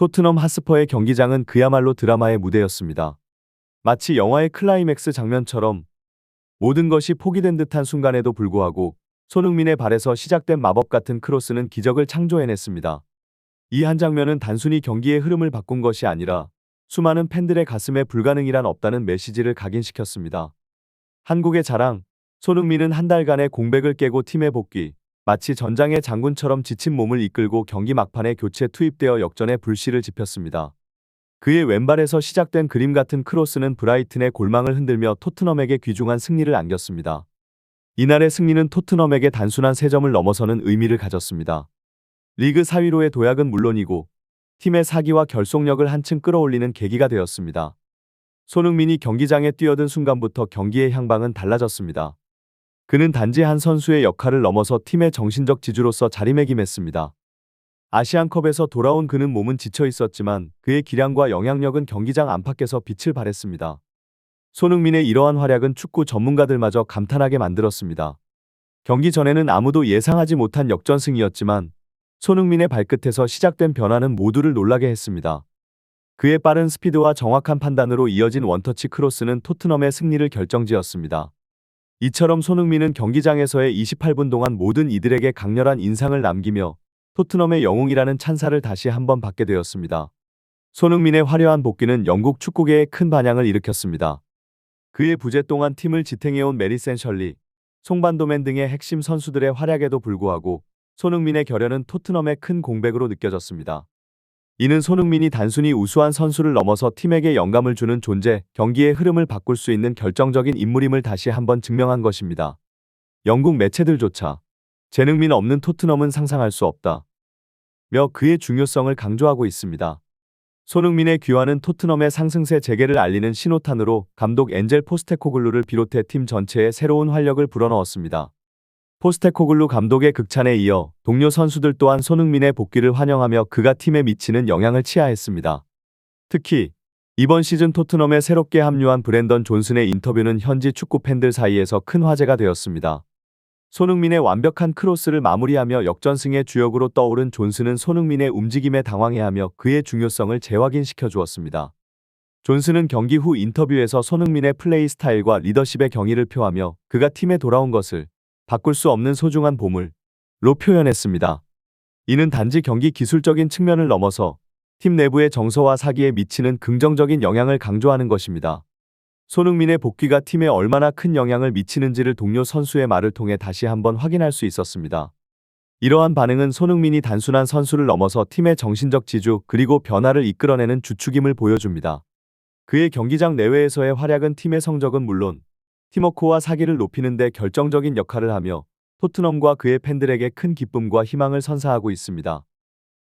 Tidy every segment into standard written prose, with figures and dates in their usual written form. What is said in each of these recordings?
토트넘 핫스퍼의 경기장은 그야말로 드라마의 무대였습니다. 마치 영화의 클라이맥스 장면처럼 모든 것이 포기된 듯한 순간에도 불구하고 손흥민의 발에서 시작된 마법 같은 크로스는 기적을 창조해냈습니다. 이 한 장면은 단순히 경기의 흐름을 바꾼 것이 아니라 수많은 팬들의 가슴에 불가능이란 없다는 메시지를 각인시켰습니다. 한국의 자랑, 손흥민은 한 달간의 공백을 깨고 팀에 복귀, 마치 전장의 장군처럼 지친 몸을 이끌고 경기 막판에 교체 투입되어 역전의 불씨를 지폈습니다. 그의 왼발에서 시작된 그림 같은 크로스는 브라이튼의 골망을 흔들며 토트넘에게 귀중한 승리를 안겼습니다. 이날의 승리는 토트넘에게 단순한 3점을 넘어서는 의미를 가졌습니다. 리그 4위로의 도약은 물론이고 팀의 사기와 결속력을 한층 끌어올리는 계기가 되었습니다. 손흥민이 경기장에 뛰어든 순간부터 경기의 향방은 달라졌습니다. 그는 단지 한 선수의 역할을 넘어서 팀의 정신적 지주로서 자리매김했습니다. 아시안컵에서 돌아온 그는 몸은 지쳐 있었지만 그의 기량과 영향력은 경기장 안팎에서 빛을 발했습니다. 손흥민의 이러한 활약은 축구 전문가들마저 감탄하게 만들었습니다. 경기 전에는 아무도 예상하지 못한 역전승이었지만 손흥민의 발끝에서 시작된 변화는 모두를 놀라게 했습니다. 그의 빠른 스피드와 정확한 판단으로 이어진 원터치 크로스는 토트넘의 승리를 결정지었습니다. 이처럼 손흥민은 경기장에서의 28분 동안 모든 이들에게 강렬한 인상을 남기며 토트넘의 영웅이라는 찬사를 다시 한번 받게 되었습니다. 손흥민의 화려한 복귀는 영국 축구계에 큰 반향을 일으켰습니다. 그의 부재 동안 팀을 지탱해온 메리센 셜리, 송반도맨 등의 핵심 선수들의 활약에도 불구하고 손흥민의 결연은 토트넘의 큰 공백으로 느껴졌습니다. 이는 손흥민이 단순히 우수한 선수를 넘어서 팀에게 영감을 주는 존재, 경기의 흐름을 바꿀 수 있는 결정적인 인물임을 다시 한번 증명한 것입니다. 영국 매체들조차 재능민 없는 토트넘은 상상할 수 없다 며 그의 중요성을 강조하고 있습니다. 손흥민의 귀환은 토트넘의 상승세 재개를 알리는 신호탄으로 감독 엔젤 포스테코글루를 비롯해 팀 전체에 새로운 활력을 불어넣었습니다. 포스테코글루 감독의 극찬에 이어 동료 선수들 또한 손흥민의 복귀를 환영하며 그가 팀에 미치는 영향을 치하했습니다. 특히 이번 시즌 토트넘에 새롭게 합류한 브렌던 존슨의 인터뷰는 현지 축구 팬들 사이에서 큰 화제가 되었습니다. 손흥민의 완벽한 크로스를 마무리하며 역전승의 주역으로 떠오른 존슨은 손흥민의 움직임에 당황해하며 그의 중요성을 재확인시켜 주었습니다. 존슨은 경기 후 인터뷰에서 손흥민의 플레이 스타일과 리더십의 경의를 표하며 그가 팀에 돌아온 것을 바꿀 수 없는 소중한 보물로 표현했습니다. 이는 단지 경기 기술적인 측면을 넘어서 팀 내부의 정서와 사기에 미치는 긍정적인 영향을 강조하는 것입니다. 손흥민의 복귀가 팀에 얼마나 큰 영향을 미치는지를 동료 선수의 말을 통해 다시 한번 확인할 수 있었습니다. 이러한 반응은 손흥민이 단순한 선수를 넘어서 팀의 정신적 지주 그리고 변화를 이끌어내는 주축임을 보여줍니다. 그의 경기장 내외에서의 활약은 팀의 성적은 물론 팀워크와 사기를 높이는 데 결정적인 역할을 하며 토트넘과 그의 팬들에게 큰 기쁨과 희망을 선사하고 있습니다.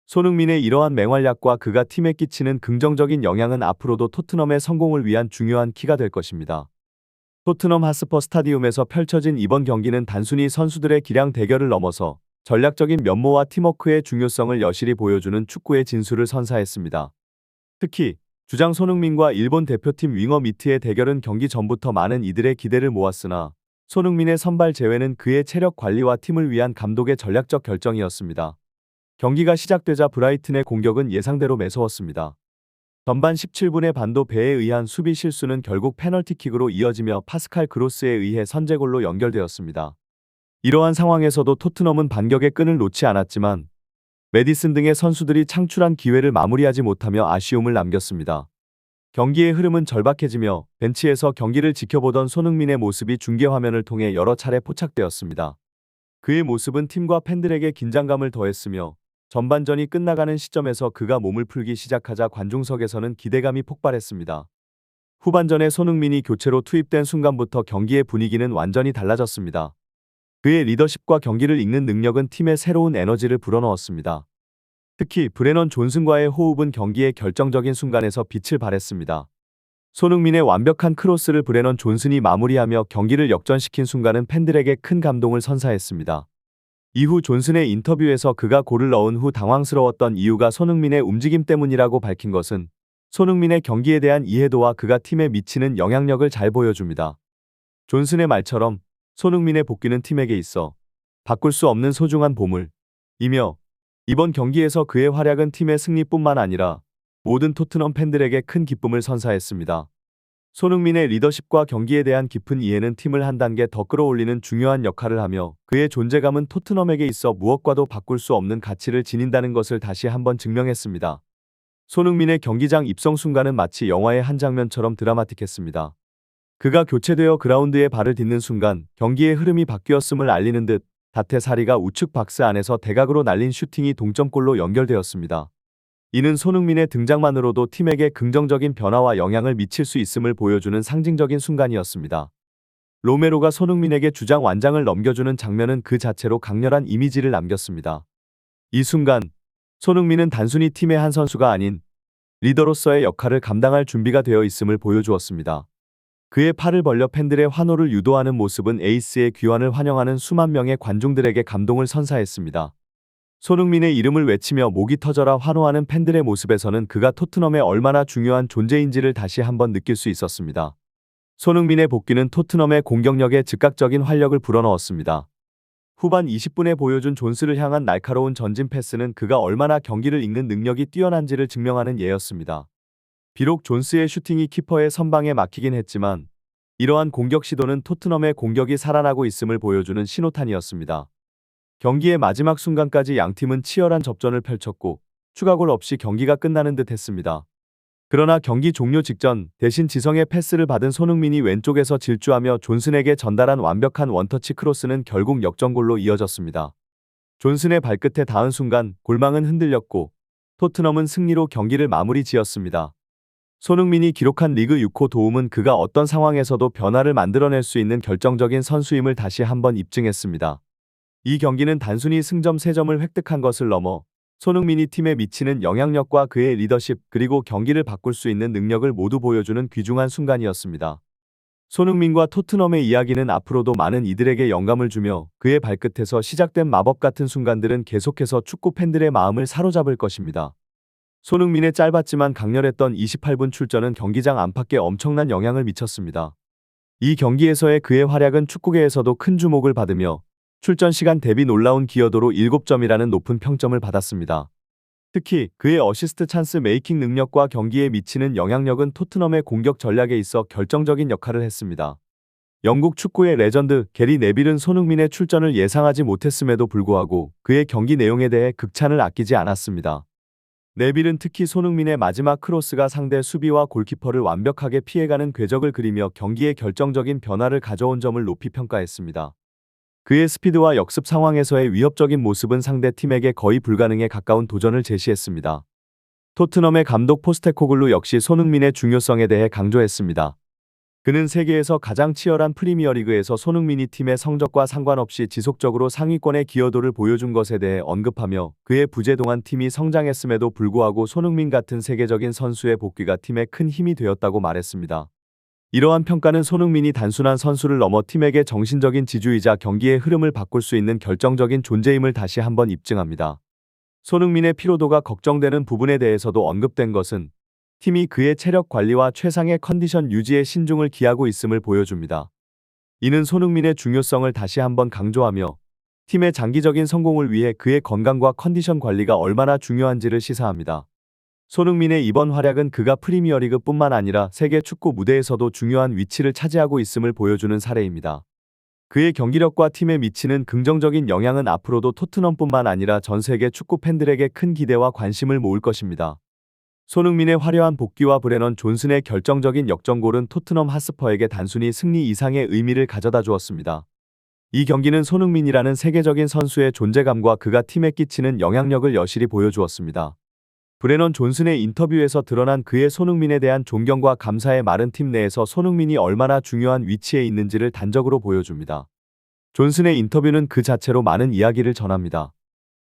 손흥민의 이러한 맹활약과 그가 팀에 끼치는 긍정적인 영향은 앞으로도 토트넘의 성공을 위한 중요한 키가 될 것입니다. 토트넘 핫스퍼 스타디움에서 펼쳐진 이번 경기는 단순히 선수들의 기량 대결을 넘어서 전략적인 면모와 팀워크의 중요성을 여실히 보여주는 축구의 진수를 선사했습니다. 특히 주장 손흥민과 일본 대표팀 윙어 미트의 대결은 경기 전부터 많은 이들의 기대를 모았으나 손흥민의 선발 제외는 그의 체력 관리와 팀을 위한 감독의 전략적 결정이었습니다. 경기가 시작되자 브라이튼의 공격은 예상대로 매서웠습니다. 전반 17분의 반도 배에 의한 수비 실수는 결국 페널티킥으로 이어지며 파스칼 그로스에 의해 선제골로 연결되었습니다. 이러한 상황에서도 토트넘은 반격의 끈을 놓지 않았지만 메디슨 등의 선수들이 창출한 기회를 마무리하지 못하며 아쉬움을 남겼습니다. 경기의 흐름은 절박해지며 벤치에서 경기를 지켜보던 손흥민의 모습이 중계화면을 통해 여러 차례 포착되었습니다. 그의 모습은 팀과 팬들에게 긴장감을 더했으며 전반전이 끝나가는 시점에서 그가 몸을 풀기 시작하자 관중석에서는 기대감이 폭발했습니다. 후반전에 손흥민이 교체로 투입된 순간부터 경기의 분위기는 완전히 달라졌습니다. 그의 리더십과 경기를 읽는 능력은 팀에 새로운 에너지를 불어넣었습니다. 특히 브레넌 존슨과의 호흡은 경기의 결정적인 순간에서 빛을 발했습니다. 손흥민의 완벽한 크로스를 브레넌 존슨이 마무리하며 경기를 역전시킨 순간은 팬들에게 큰 감동을 선사했습니다. 이후 존슨의 인터뷰에서 그가 골을 넣은 후 당황스러웠던 이유가 손흥민의 움직임 때문이라고 밝힌 것은 손흥민의 경기에 대한 이해도와 그가 팀에 미치는 영향력을 잘 보여줍니다. 존슨의 말처럼 손흥민의 복귀는 팀에게 있어 바꿀 수 없는 소중한 보물이며 이번 경기에서 그의 활약은 팀의 승리뿐만 아니라 모든 토트넘 팬들에게 큰 기쁨을 선사했습니다. 손흥민의 리더십과 경기에 대한 깊은 이해는 팀을 한 단계 더 끌어올리는 중요한 역할을 하며 그의 존재감은 토트넘에게 있어 무엇과도 바꿀 수 없는 가치를 지닌다는 것을 다시 한번 증명했습니다. 손흥민의 경기장 입성 순간은 마치 영화의 한 장면처럼 드라마틱했습니다. 그가 교체되어 그라운드에 발을 딛는 순간 경기의 흐름이 바뀌었음을 알리는 듯 다테사리가 우측 박스 안에서 대각으로 날린 슈팅이 동점골로 연결되었습니다. 이는 손흥민의 등장만으로도 팀에게 긍정적인 변화와 영향을 미칠 수 있음을 보여주는 상징적인 순간이었습니다. 로메로가 손흥민에게 주장 완장을 넘겨주는 장면은 그 자체로 강렬한 이미지를 남겼습니다. 이 순간 손흥민은 단순히 팀의 한 선수가 아닌 리더로서의 역할을 감당할 준비가 되어 있음을 보여주었습니다. 그의 팔을 벌려 팬들의 환호를 유도하는 모습은 에이스의 귀환을 환영하는 수만 명의 관중들에게 감동을 선사했습니다. 손흥민의 이름을 외치며 목이 터져라 환호하는 팬들의 모습에서는 그가 토트넘에 얼마나 중요한 존재인지를 다시 한번 느낄 수 있었습니다. 손흥민의 복귀는 토트넘의 공격력에 즉각적인 활력을 불어넣었습니다. 후반 20분에 보여준 존스를 향한 날카로운 전진 패스는 그가 얼마나 경기를 읽는 능력이 뛰어난지를 증명하는 예였습니다. 비록 존스의 슈팅이 키퍼의 선방에 막히긴 했지만 이러한 공격 시도는 토트넘의 공격이 살아나고 있음을 보여주는 신호탄이었습니다. 경기의 마지막 순간까지 양팀은 치열한 접전을 펼쳤고 추가골 없이 경기가 끝나는 듯 했습니다. 그러나 경기 종료 직전 대신 지성의 패스를 받은 손흥민이 왼쪽에서 질주하며 존슨에게 전달한 완벽한 원터치 크로스는 결국 역전골로 이어졌습니다. 존슨의 발끝에 닿은 순간 골망은 흔들렸고 토트넘은 승리로 경기를 마무리 지었습니다. 손흥민이 기록한 리그 6호 도움은 그가 어떤 상황에서도 변화를 만들어낼 수 있는 결정적인 선수임을 다시 한번 입증했습니다. 이 경기는 단순히 승점 3점을 획득한 것을 넘어 손흥민이 팀에 미치는 영향력과 그의 리더십 그리고 경기를 바꿀 수 있는 능력을 모두 보여주는 귀중한 순간이었습니다. 손흥민과 토트넘의 이야기는 앞으로도 많은 이들에게 영감을 주며 그의 발끝에서 시작된 마법 같은 순간들은 계속해서 축구 팬들의 마음을 사로잡을 것입니다. 손흥민의 짧았지만 강렬했던 28분 출전은 경기장 안팎에 엄청난 영향을 미쳤습니다. 이 경기에서의 그의 활약은 축구계에서도 큰 주목을 받으며 출전 시간 대비 놀라운 기여도로 7점이라는 높은 평점을 받았습니다. 특히 그의 어시스트 찬스 메이킹 능력과 경기에 미치는 영향력은 토트넘의 공격 전략에 있어 결정적인 역할을 했습니다. 영국 축구의 레전드 게리 네빌은 손흥민의 출전을 예상하지 못했음에도 불구하고 그의 경기 내용에 대해 극찬을 아끼지 않았습니다. 네빌은 특히 손흥민의 마지막 크로스가 상대 수비와 골키퍼를 완벽하게 피해가는 궤적을 그리며 경기에 결정적인 변화를 가져온 점을 높이 평가했습니다. 그의 스피드와 역습 상황에서의 위협적인 모습은 상대 팀에게 거의 불가능에 가까운 도전을 제시했습니다. 토트넘의 감독 포스테코글루 역시 손흥민의 중요성에 대해 강조했습니다. 그는 세계에서 가장 치열한 프리미어리그에서 손흥민이 팀의 성적과 상관없이 지속적으로 상위권의 기여도를 보여준 것에 대해 언급하며 그의 부재 동안 팀이 성장했음에도 불구하고 손흥민 같은 세계적인 선수의 복귀가 팀에 큰 힘이 되었다고 말했습니다. 이러한 평가는 손흥민이 단순한 선수를 넘어 팀에게 정신적인 지주이자 경기의 흐름을 바꿀 수 있는 결정적인 존재임을 다시 한번 입증합니다. 손흥민의 피로도가 걱정되는 부분에 대해서도 언급된 것은 팀이 그의 체력 관리와 최상의 컨디션 유지에 신중을 기하고 있음을 보여줍니다. 이는 손흥민의 중요성을 다시 한번 강조하며 팀의 장기적인 성공을 위해 그의 건강과 컨디션 관리가 얼마나 중요한지를 시사합니다. 손흥민의 이번 활약은 그가 프리미어리그뿐만 아니라 세계 축구 무대에서도 중요한 위치를 차지하고 있음을 보여주는 사례입니다. 그의 경기력과 팀에 미치는 긍정적인 영향은 앞으로도 토트넘뿐만 아니라 전 세계 축구 팬들에게 큰 기대와 관심을 모을 것입니다. 손흥민의 화려한 복귀와 브레넌 존슨의 결정적인 역전골은 토트넘 핫스퍼에게 단순히 승리 이상의 의미를 가져다 주었습니다. 이 경기는 손흥민이라는 세계적인 선수의 존재감과 그가 팀에 끼치는 영향력을 여실히 보여주었습니다. 브레넌 존슨의 인터뷰에서 드러난 그의 손흥민에 대한 존경과 감사의 말은 팀 내에서 손흥민이 얼마나 중요한 위치에 있는지를 단적으로 보여줍니다. 존슨의 인터뷰는 그 자체로 많은 이야기를 전합니다.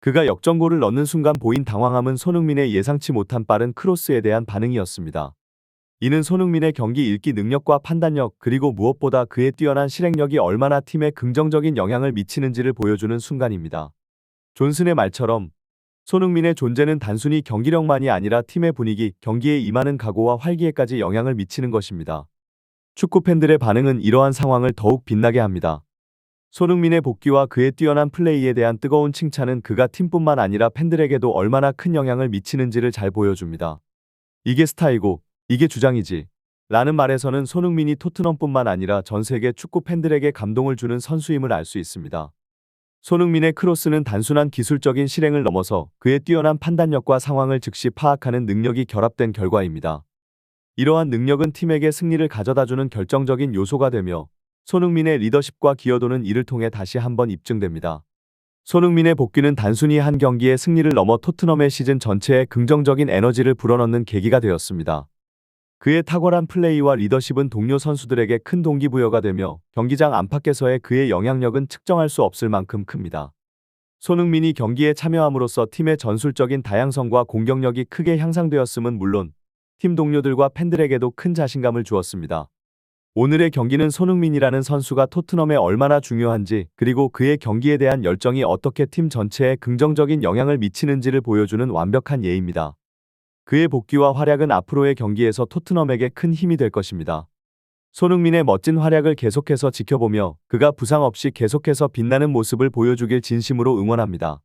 그가 역전골을 넣는 순간 보인 당황함은 손흥민의 예상치 못한 빠른 크로스에 대한 반응이었습니다. 이는 손흥민의 경기 읽기 능력과 판단력 그리고 무엇보다 그의 뛰어난 실행력이 얼마나 팀에 긍정적인 영향을 미치는지를 보여주는 순간입니다. 존슨의 말처럼 손흥민의 존재는 단순히 경기력만이 아니라 팀의 분위기, 경기에 임하는 각오와 활기에까지 영향을 미치는 것입니다. 축구 팬들의 반응은 이러한 상황을 더욱 빛나게 합니다. 손흥민의 복귀와 그의 뛰어난 플레이에 대한 뜨거운 칭찬은 그가 팀뿐만 아니라 팬들에게도 얼마나 큰 영향을 미치는지를 잘 보여줍니다. 이게 스타이고 이게 주장이지. 라는 말에서는 손흥민이 토트넘뿐만 아니라 전 세계 축구 팬들에게 감동을 주는 선수임을 알 수 있습니다. 손흥민의 크로스는 단순한 기술적인 실행을 넘어서 그의 뛰어난 판단력과 상황을 즉시 파악하는 능력이 결합된 결과입니다. 이러한 능력은 팀에게 승리를 가져다주는 결정적인 요소가 되며 손흥민의 리더십과 기여도는 이를 통해 다시 한번 입증됩니다. 손흥민의 복귀는 단순히 한 경기의 승리를 넘어 토트넘의 시즌 전체에 긍정적인 에너지를 불어넣는 계기가 되었습니다. 그의 탁월한 플레이와 리더십은 동료 선수들에게 큰 동기부여가 되며 경기장 안팎에서의 그의 영향력은 측정할 수 없을 만큼 큽니다. 손흥민이 경기에 참여함으로써 팀의 전술적인 다양성과 공격력이 크게 향상되었음은 물론 팀 동료들과 팬들에게도 큰 자신감을 주었습니다. 오늘의 경기는 손흥민이라는 선수가 토트넘에 얼마나 중요한지 그리고 그의 경기에 대한 열정이 어떻게 팀 전체에 긍정적인 영향을 미치는지를 보여주는 완벽한 예입니다. 그의 복귀와 활약은 앞으로의 경기에서 토트넘에게 큰 힘이 될 것입니다. 손흥민의 멋진 활약을 계속해서 지켜보며 그가 부상 없이 계속해서 빛나는 모습을 보여주길 진심으로 응원합니다.